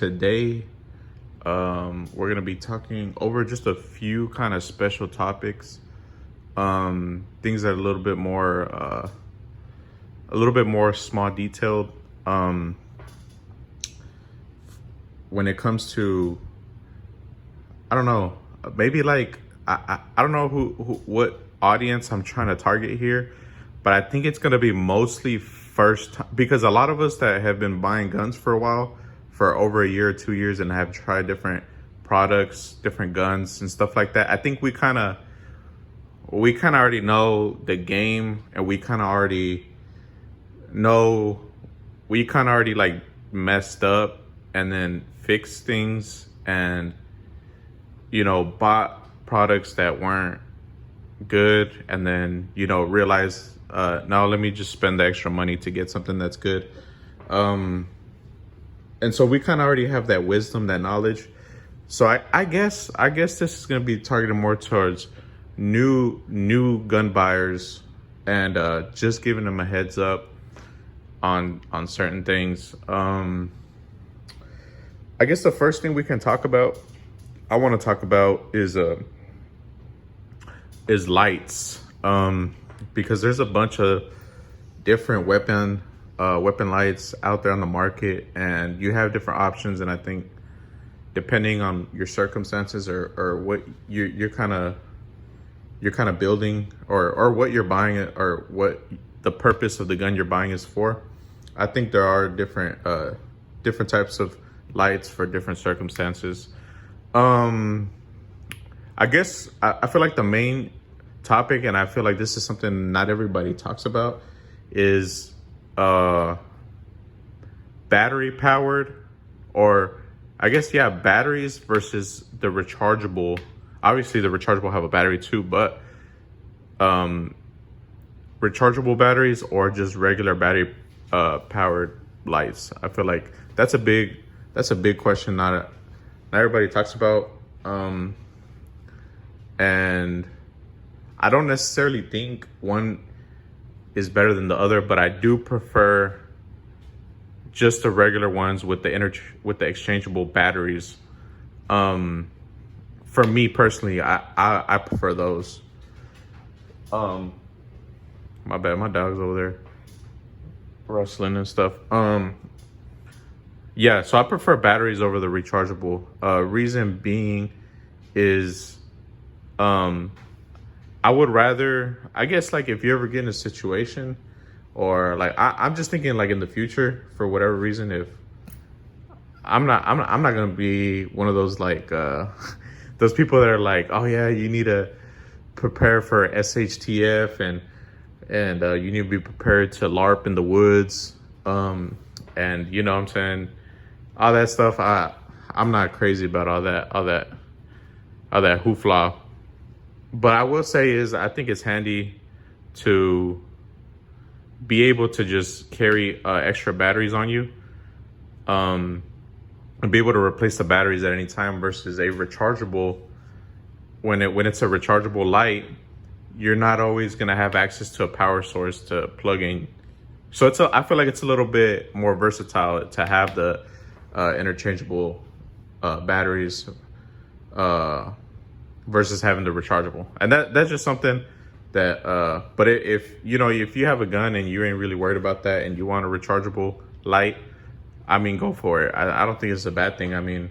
Today, we're gonna be talking over just a few kind of special topics, things that are a little bit more small detailed. Um, when it comes to, I don't know, maybe like I don't know what audience I'm trying to target here, but I think it's gonna be mostly because a lot of us that have been buying guns for a while, for over a year or 2 years, and have tried different products, different guns and stuff like that. I think we kind of already know the game, and know we kind of already like messed up and then fixed things, and bought products that weren't good, and then realize, no, let me just spend the extra money to get something that's good. And so we kind of already have that wisdom, that knowledge. So I guess this is going to be targeted more towards new gun buyers, and just giving them a heads up on certain things. I guess the first thing I want to talk about is lights, because there's a bunch of different weapon lights out there on the market, and you have different options. And I think depending on your circumstances, or what you're kind of building, or what you're buying, or what the purpose of the gun you're buying is for, I think there are different types of lights for different circumstances. I guess I feel like the main topic, and I feel like this is something not everybody talks about, is battery powered, or I guess, yeah, batteries versus the rechargeable. Obviously the rechargeable have a battery too, but rechargeable batteries, or just regular battery powered lights. I feel like that's a big question not everybody talks about. And I don't necessarily think one is better than the other, but I do prefer just the regular ones with the exchangeable batteries. For me personally, I prefer those. My bad, my dog's over there rustling and stuff. Yeah, so I prefer batteries over the rechargeable. Reason being is, I would rather, I guess, like, if you ever get in a situation, or like I'm just thinking, like, in the future, for whatever reason, if I'm not gonna be one of those, like, those people that are like, oh yeah, you need to prepare for SHTF, and you need to be prepared to LARP in the woods, and you know what I'm saying, all that stuff. I'm not crazy about all that hoofla. But I will say is, I think it's handy to be able to just carry extra batteries on you, and be able to replace the batteries at any time, versus a rechargeable. When it's a rechargeable light, you're not always going to have access to a power source to plug in. So I feel like it's a little bit more versatile to have the interchangeable batteries, versus having the rechargeable. And that's just something that, but if you have a gun and you ain't really worried about that, and you want a rechargeable light, I mean, go for it. I don't think it's a bad thing. I mean,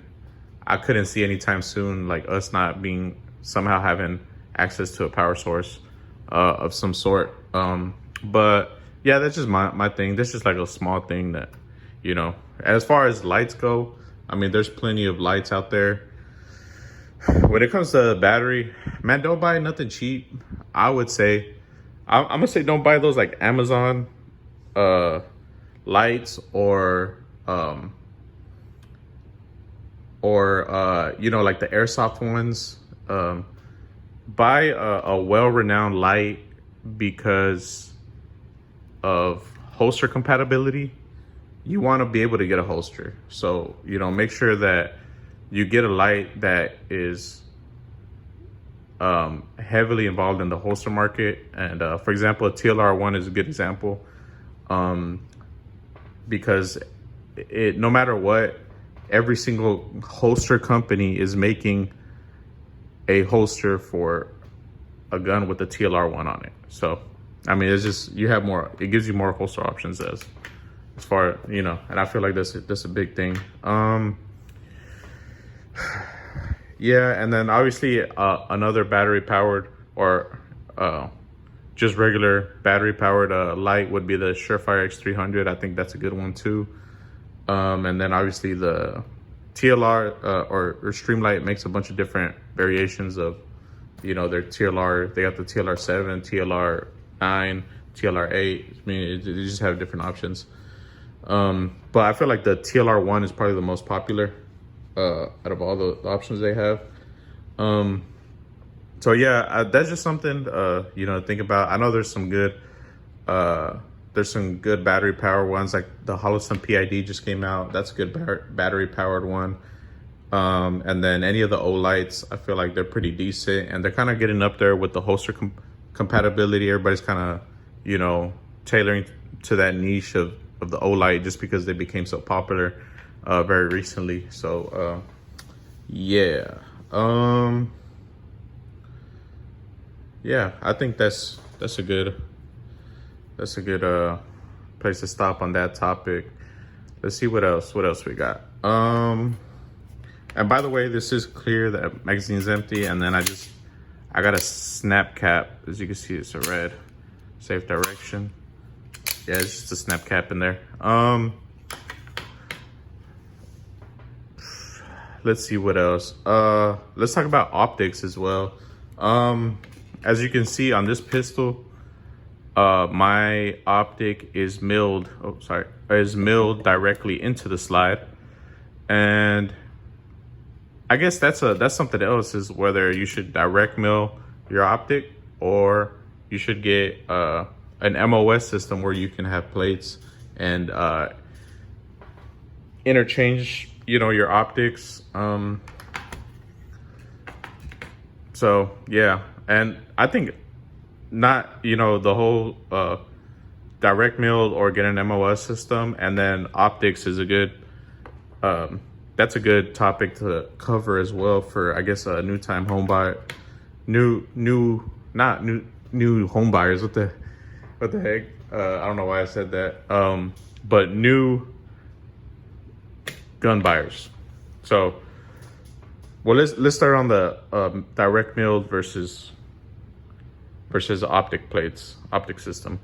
I couldn't see anytime soon, like, us not being somehow having access to a power source of some sort. But yeah, that's just my thing. This is like a small thing that, as far as lights go, I mean, there's plenty of lights out there. When it comes to battery, man, don't buy nothing cheap. I would say, I'm gonna say, don't buy those like Amazon lights, or like the airsoft ones. Buy a well-renowned light because of holster compatibility. You want to be able to get a holster, so make sure that you get a light that is heavily involved in the holster market. And for example, a TLR1 is a good example, because no matter what, every single holster company is making a holster for a gun with a TLR1 on it. So, I mean, it's just, you have more, it gives you more holster options as far, you know, and I feel like that's a big thing. Yeah, and then obviously another battery powered or just regular battery powered light would be the Surefire X300. I think that's a good one too. And then obviously the TLR or Streamlight makes a bunch of different variations of, you know, their TLR. They got the TLR7, TLR9, TLR8. I mean, they just have different options. But I feel like the TLR1 is probably the most popular out of all the options they have. So yeah, that's just something you know, to think about. I know there's some good battery power ones, like the Holosun PID just came out. That's a good battery powered one. And then any of the Olights, I feel like they're pretty decent, and they're kind of getting up there with the holster compatibility. Everybody's kind of, you know, tailoring to that niche of the Olight just because they became so popular very recently. So yeah. Yeah, I think that's a good place to stop on that topic. Let's see what else we got. And by the way, this is clear, the magazine's empty, and then I got a snap cap. As you can see, it's a red, safe direction. Yeah, it's just a snap cap in there. Let's see what else. Let's talk about optics as well. As you can see on this pistol, my optic is milled directly into the slide, and I guess that's something else, is whether you should direct mill your optic or you should get an MOS system where you can have plates and interchange, you know, your optics. So yeah, and I think not, you know, the whole direct mill or get an MOS system, and then optics is a good that's a good topic to cover as well for, I guess, a new home buyers. What the heck? I don't know why I said that. But new gun buyers. So, well, let's start on the direct milled versus optic plates, optic system.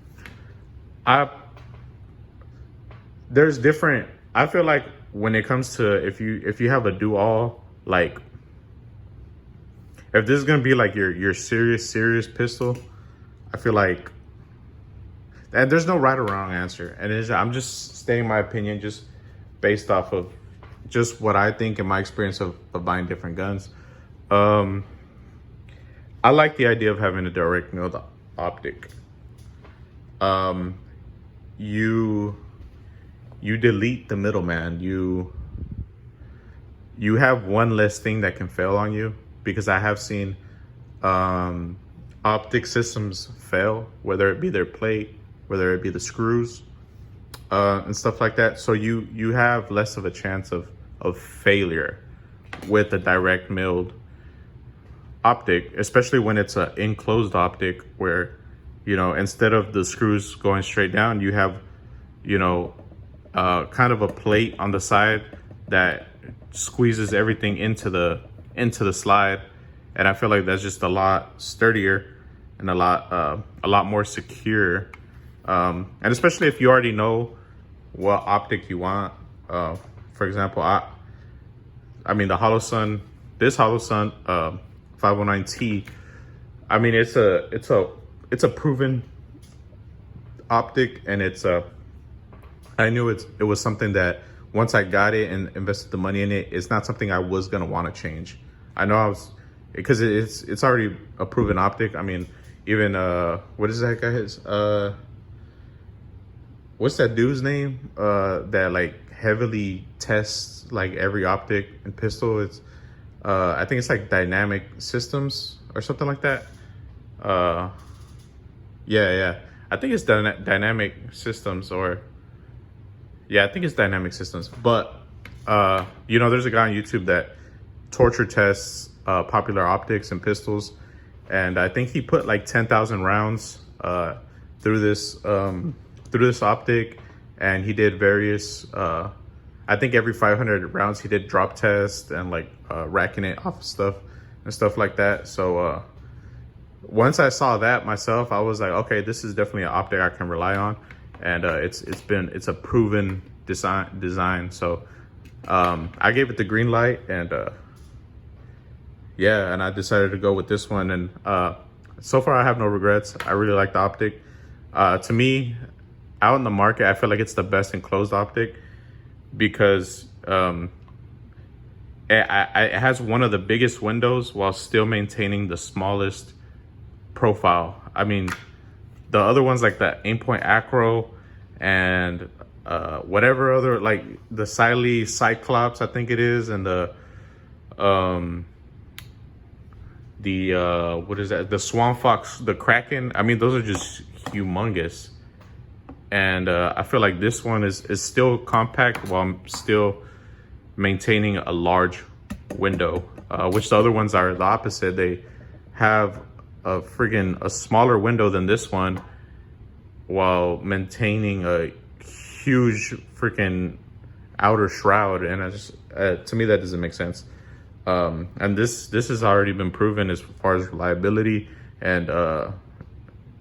There's different. I feel like when it comes to, if you have a do-all, like if this is gonna be like your serious pistol, I feel like, and there's no right or wrong answer, and I'm just stating my opinion just based off of just what I think and my experience of buying different guns. I like the idea of having a direct milled optic. You delete the middleman. You have one less thing that can fail on you, because I have seen optic systems fail, whether it be their plate, whether it be the screws, and stuff like that. So you have less of a chance of failure with a direct milled optic, especially when it's an enclosed optic where, you know, instead of the screws going straight down, you have, you know, kind of a plate on the side that squeezes everything into the slide, and I feel like that's just a lot sturdier and a lot more secure, and especially if you already know what optic you want. For example, I mean the Holosun, this Holosun 509T, I mean it's a proven optic, and I knew it was something that once I got it and invested the money in it, it's not something I was gonna want to change. I know because it's already a proven optic. I mean, even what is that guy's what's that dude's name that like heavily tests like every optic and pistol? It's I think it's like Dynamic Systems or something like that. Yeah, I think it's Dynamic Systems, or yeah, I think it's Dynamic Systems. But there's a guy on YouTube that torture tests popular optics and pistols, and I think he put like 10,000 rounds through this optic, and he did various. I think every 500 rounds he did drop tests and like racking it off stuff and stuff like that. So once I saw that myself, I was like, okay, this is definitely an optic I can rely on, and it's a proven design. So I gave it the green light, and yeah, and I decided to go with this one, and so far I have no regrets. I really like the optic. To me, out in the market, I feel like it's the best enclosed optic because it has one of the biggest windows while still maintaining the smallest profile. I mean, the other ones like the Aimpoint Acro and whatever other, like the Siley Cyclops, I think it is, and the what is that? The Swan Fox, the Kraken. I mean, those are just humongous. And I feel like this one is still compact while still maintaining a large window, which the other ones are the opposite. They have a smaller window than this one while maintaining a huge freaking outer shroud. And I just, to me, that doesn't make sense. And this has already been proven as far as reliability and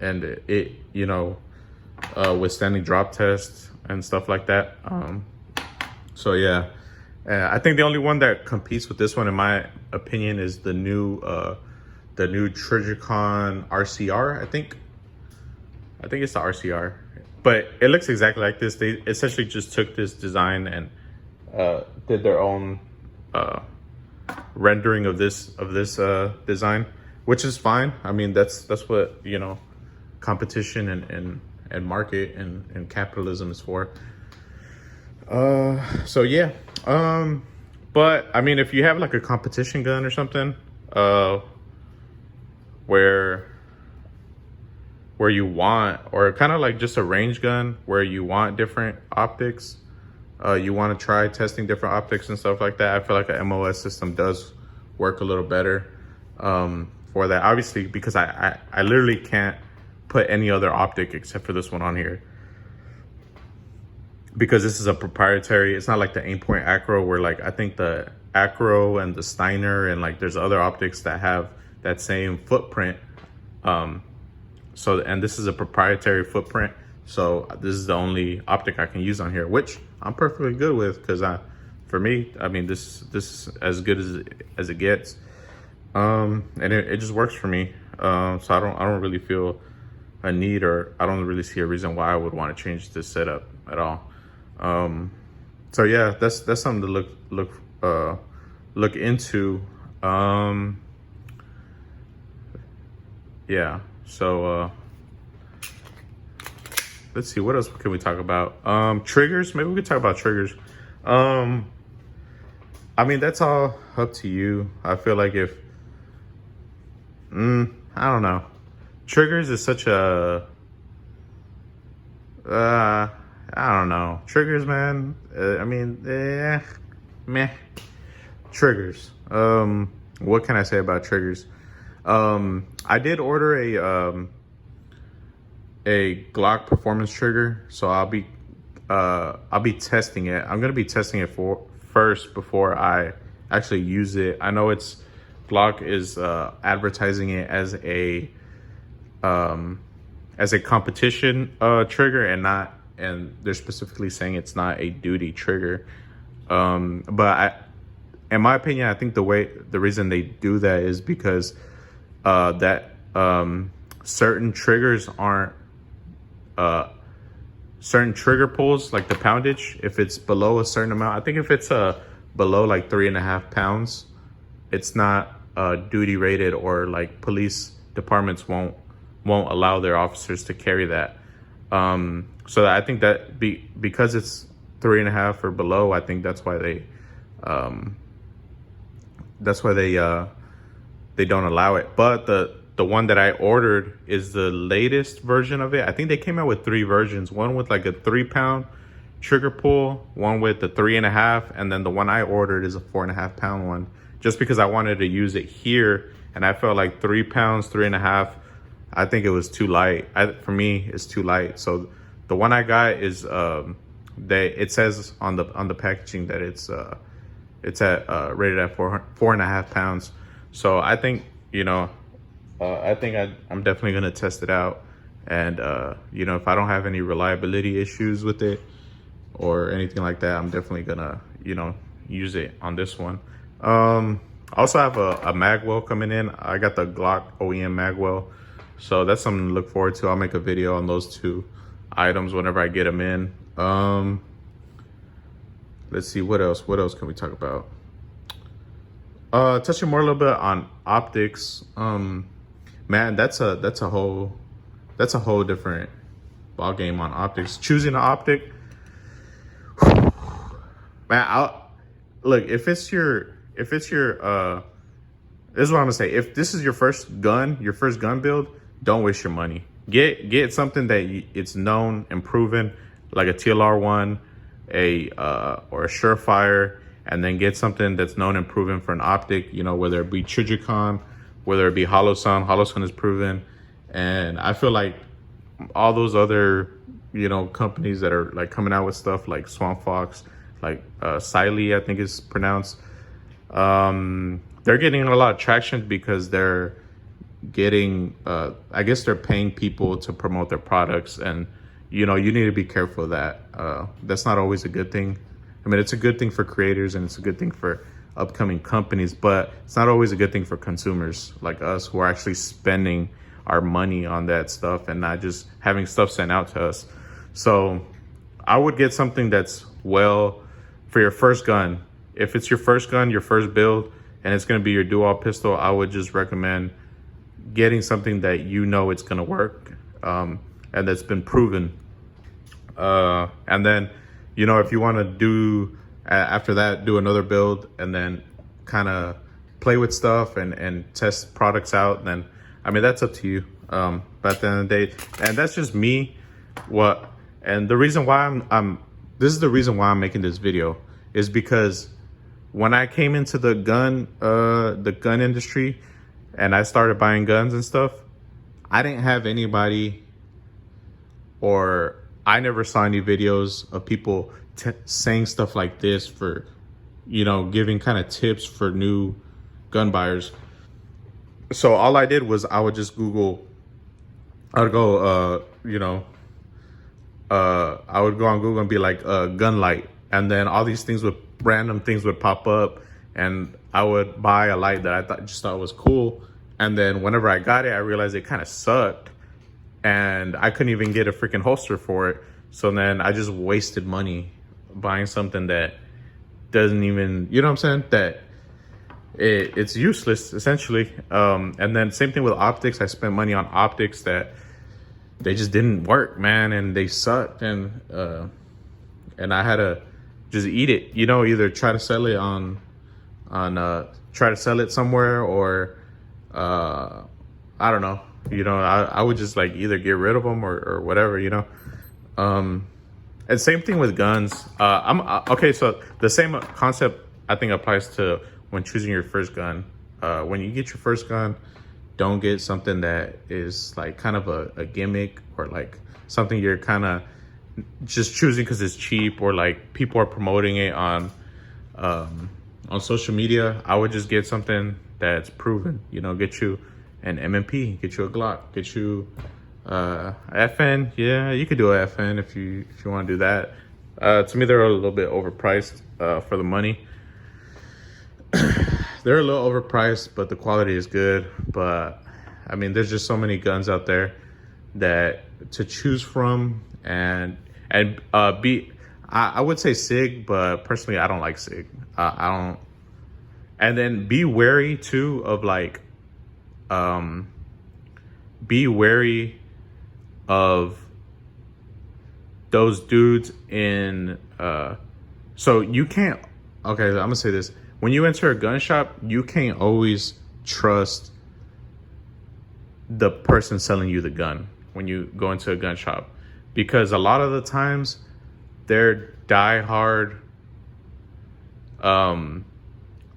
it, withstanding drop tests and stuff like that. So yeah, I think the only one that competes with this one, in my opinion, is the new Trijicon RCR. I think it's the RCR, but it looks exactly like this. They essentially just took this design and did their own rendering of this design, which is fine. I mean, that's what competition and market and capitalism is for. So yeah, but I mean, if you have like a competition gun or something, where you want, or kind of like just a range gun where you want different optics, you want to try testing different optics and stuff like that, I feel like a MOS system does work a little better for that. Obviously, because I literally can't put any other optic except for this one on here, because this is a proprietary. It's not like the Aimpoint Acro, where like I think the Acro and the Steiner and like there's other optics that have that same footprint. So, and this is a proprietary footprint. So this is the only optic I can use on here, which I'm perfectly good with, because for me, I mean, this is as good as it gets. And it just works for me. So I don't really feel a need, or I don't really see a reason why I would want to change this setup at all. So yeah, that's something to look into. Yeah, so let's see, what else can we talk about? Triggers, maybe we could talk about triggers. I mean, that's all up to you. I feel like if I don't know, triggers is such a I don't know, triggers, man. I mean, meh. Triggers. What can I say about triggers? I did order a Glock performance trigger, so I'll be testing it. I'm gonna be testing it first before I actually use it. I know Glock is advertising it as a competition trigger, and they're specifically saying it's not a duty trigger. But in my opinion, I think the reason they do that is because certain triggers aren't certain trigger pulls, like the poundage, if it's below a certain amount. I think if it's below like 3.5 pounds, it's not duty rated, or like police departments won't allow their officers to carry that. So I think that because it's 3.5 or below, I think that's why they don't allow it. But the one that I ordered is the latest version of it. I think they came out with 3 versions. One with like a 3-pound trigger pull, one with the 3.5, and then the one I ordered is a 4.5 pound one, just because I wanted to use it here, and I felt like 3 pounds, 3.5, I think it was too light. For me, it's too light. So the one I got is it says on the packaging that it's at rated at 4.5 pounds. So I think, I think I'm definitely gonna test it out, and if I don't have any reliability issues with it or anything like that, I'm definitely gonna use it on this one. I also have a magwell coming in. I got the Glock OEM magwell, so that's something to look forward to. I'll make a video on those two items whenever I get them in. Let's see, what else can we talk about? Touching more a little bit on optics. Man, that's a whole different ball game on optics. Choosing an optic, man. Look, if it's your this is what I'm gonna say. If this is your first gun build, don't waste your money. Get something that it's known and proven, like a TLR1, or a Surefire, and then get something that's known and proven for an optic. Whether it be Trijicon, whether it be Holosun. Holosun is proven, and I feel like all those other companies that are like coming out with stuff like Swamp Fox, like Siley, I think it's pronounced. They're getting a lot of traction because they're getting, I guess they're paying people to promote their products, and you need to be careful of that. That's not always a good thing. I mean, it's a good thing for creators and it's a good thing for upcoming companies, but it's not always a good thing for consumers like us who are actually spending our money on that stuff and not just having stuff sent out to us. So I would get something that's for your first gun. If it's your first gun, your first build, and it's going to be your dual pistol, I would just recommend getting something that it's going to work, and that's been proven. And then, if you want to do, after that, do another build and then kind of play with stuff and test products out, then, I mean, that's up to you. But at the end of the day, and that's just me, and the reason why this is the reason why I'm making this video, is because when I came into the gun industry and I started buying guns and stuff, I didn't have anybody, or I never saw any videos of people saying stuff like this for, giving kind of tips for new gun buyers. So all I did was I would just Google, I would go on Google and be like, gun light. And then all these random things would pop up, and I would buy a light that I just thought was cool. And then whenever I got it, I realized it kind of sucked, and I couldn't even get a freaking holster for it. So then I just wasted money buying something that doesn't even, you know what I'm saying? That it's useless, essentially. And then same thing with optics. I spent money on optics that they just didn't work, man, and they sucked. And I had to just eat it, either try to sell it try to sell it somewhere, or I don't know, I would just like either get rid of them or whatever, and same thing with guns. Okay, so the same concept I think applies to when choosing your first gun. When you get your first gun, don't get something that is like kind of a gimmick, or like something you're kind of just choosing because it's cheap, or like people are promoting it on social media. I would just get something that's proven. Get you an M&P, get you a Glock, get you FN. Yeah, you could do a FN if you want to do that. To me, they're a little bit overpriced for the money. They're a little overpriced, but the quality is good. But I mean, there's just so many guns out there that to choose from, and I would say SIG, but personally I don't like SIG. I don't. And then be wary too of like, be wary of those dudes in so you can't, okay, I'm gonna say this. When you enter a gun shop, you can't always trust the person selling you the gun when you go into a gun shop, because a lot of the times they're die hard.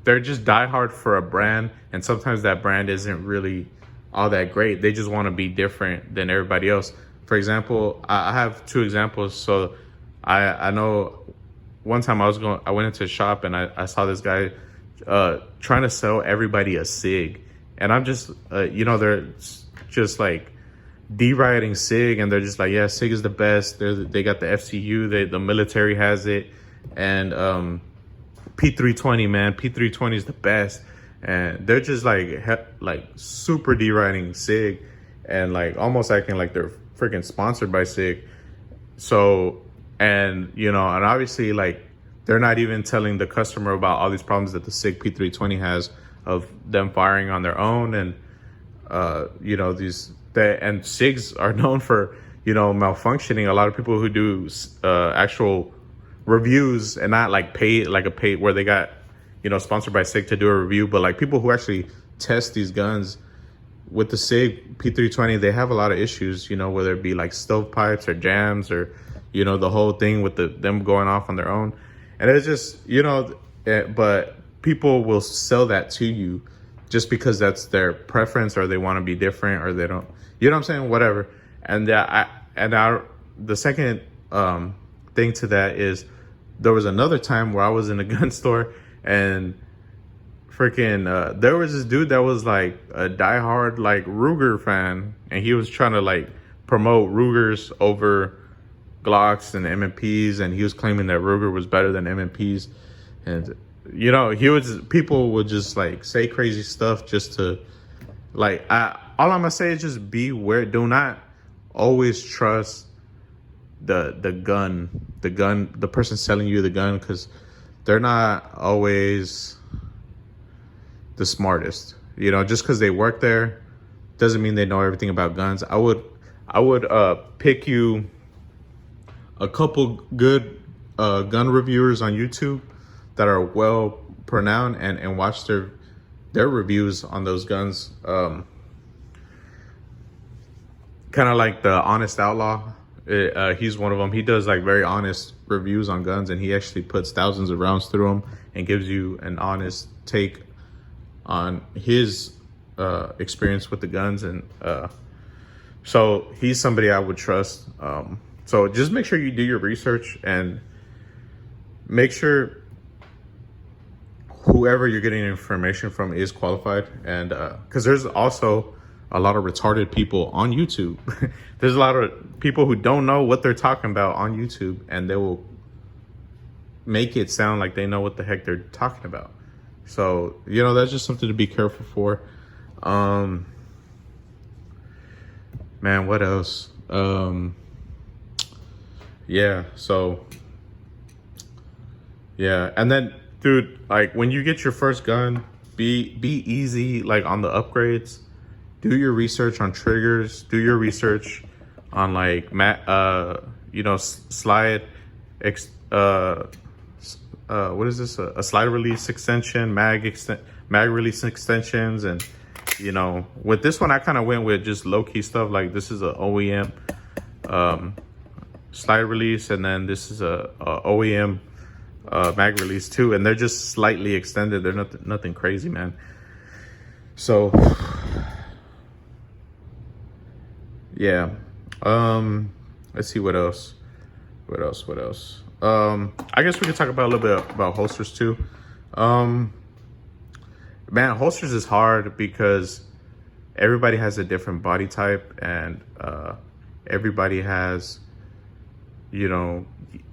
They're just die hard for a brand, and sometimes that brand isn't really all that great. They just want to be different than everybody else. For example, I have two examples. So I know one time I went into a shop and I saw this guy trying to sell everybody a SIG, and I'm just they're just like deriding SIG, and they're just like, yeah, SIG is the best. They got the FCU, the military has it, and P320, man, P320 is the best, and they're just like super deriding SIG, and like almost acting like they're freaking sponsored by SIG. So, and and obviously like they're not even telling the customer about all these problems that the SIG P320 has, of them firing on their own, and and SIGs are known for malfunctioning. A lot of people who do actual reviews, and not like paid where they got sponsored by SIG to do a review, but like people who actually test these guns with the SIG P320, they have a lot of issues, whether it be like stovepipes or jams, or the whole thing with them going off on their own. And it's just but people will sell that to you just because that's their preference, or they want to be different, or they don't, what I'm saying, whatever. And the second thing to that is, there was another time where I was in a gun store, and freaking there was this dude that was like a diehard like Ruger fan, and he was trying to like promote Rugers over Glocks and M&Ps, and he was claiming that Ruger was better than M&Ps. And people would just like say crazy stuff just to like, all I'm gonna say is just beware. Do not always trust the person selling you the gun, because they're not always the smartest. Just because they work there doesn't mean they know everything about guns. I would pick you a couple good gun reviewers on YouTube that are well pronounced, and watch their reviews on those guns. Kind of like the Honest Outlaw. He's one of them. He does like very honest reviews on guns, and he actually puts thousands of rounds through them and gives you an honest take on his experience with the guns. And so he's somebody I would trust. So just make sure you do your research, and make sure whoever you're getting information from is qualified. And because there's also a lot of retarded people on YouTube. There's a lot of people who don't know what they're talking about on YouTube, and they will make it sound like they know what the heck they're talking about. So, that's just something to be careful for. Man, what else? Yeah, so, yeah. And then, dude, like when you get your first gun, be easy, like on the upgrades. Do your research on triggers. Do your research on like slide what is this? A slide release extension, mag release extensions. And with this one, I kind of went with just low key stuff. Like this is a OEM slide release, and then this is a OEM mag release too, and they're just slightly extended. They're nothing crazy, man. So yeah, let's see what else. I guess we could talk about a little bit about holsters too. Man, holsters is hard because everybody has a different body type, and everybody has,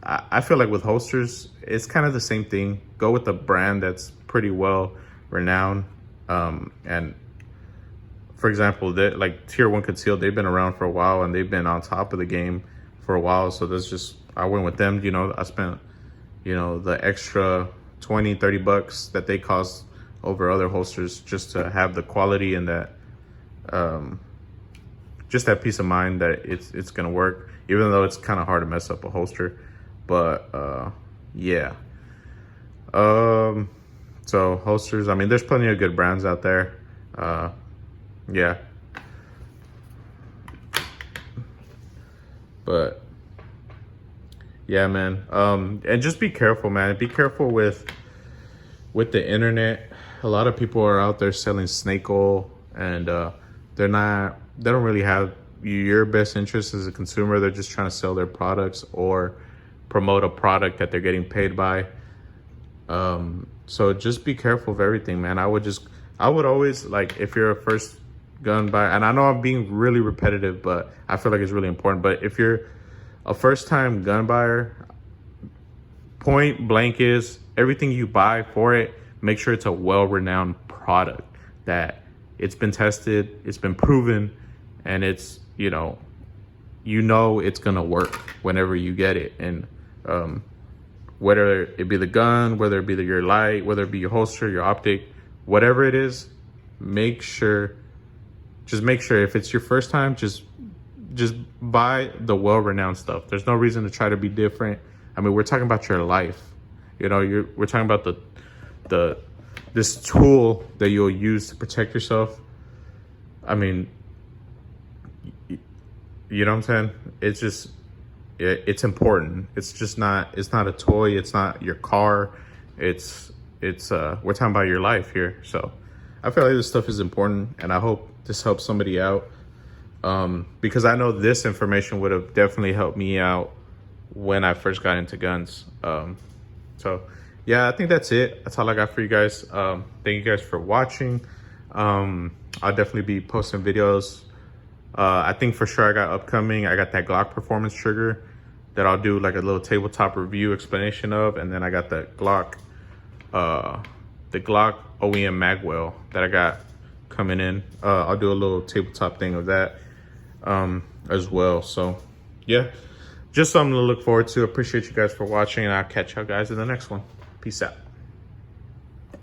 I feel like with holsters, it's kind of the same thing. Go with a brand that's pretty well renowned. And for example, like Tier 1 Concealed, they've been around for a while, and they've been on top of the game for a while. So I went with them. I spent, the extra $20-30 that they cost over other holsters just to have the quality and that, just that peace of mind that it's gonna work, even though it's kind of hard to mess up a holster. But yeah. So holsters, I mean, there's plenty of good brands out there. Yeah. But Yeah, man. And just be careful, man. Be careful with the internet. A lot of people are out there selling snake oil, and they don't really have your best interest as a consumer. They're just trying to sell their products or promote a product that they're getting paid by. So just be careful of everything, man. I would always, like, if you're a first gun buyer, and I know I'm being really repetitive, but I feel like it's really important. But if you're a first time gun buyer, point blank is everything you buy for it, make sure it's a well-renowned product, that it's been tested, it's been proven, and it's, you know it's gonna work whenever you get it. And whether it be the gun, whether it be your light, whether it be your holster, your optic, whatever it is, make sure if it's your first time, just buy the well-renowned stuff. There's no reason to try to be different. I mean, we're talking about your life. We're talking about this tool that you'll use to protect yourself. I mean, you know what I'm saying? It's just, it's important. It's not a toy. It's not your car. It's we're talking about your life here. So I feel like this stuff is important, and I hope this helps somebody out. Because I know this information would have definitely helped me out when I first got into guns. So yeah, I think that's it. That's all I got for you guys. Thank you guys for watching. I'll definitely be posting videos. I think for sure I got that Glock performance trigger that I'll do like a little tabletop review explanation of. And then I got the Glock OEM Magwell that I got coming in. I'll do a little tabletop thing of that as well. So yeah, just something to look forward to. Appreciate you guys for watching, and I'll catch you guys in the next one. Peace out.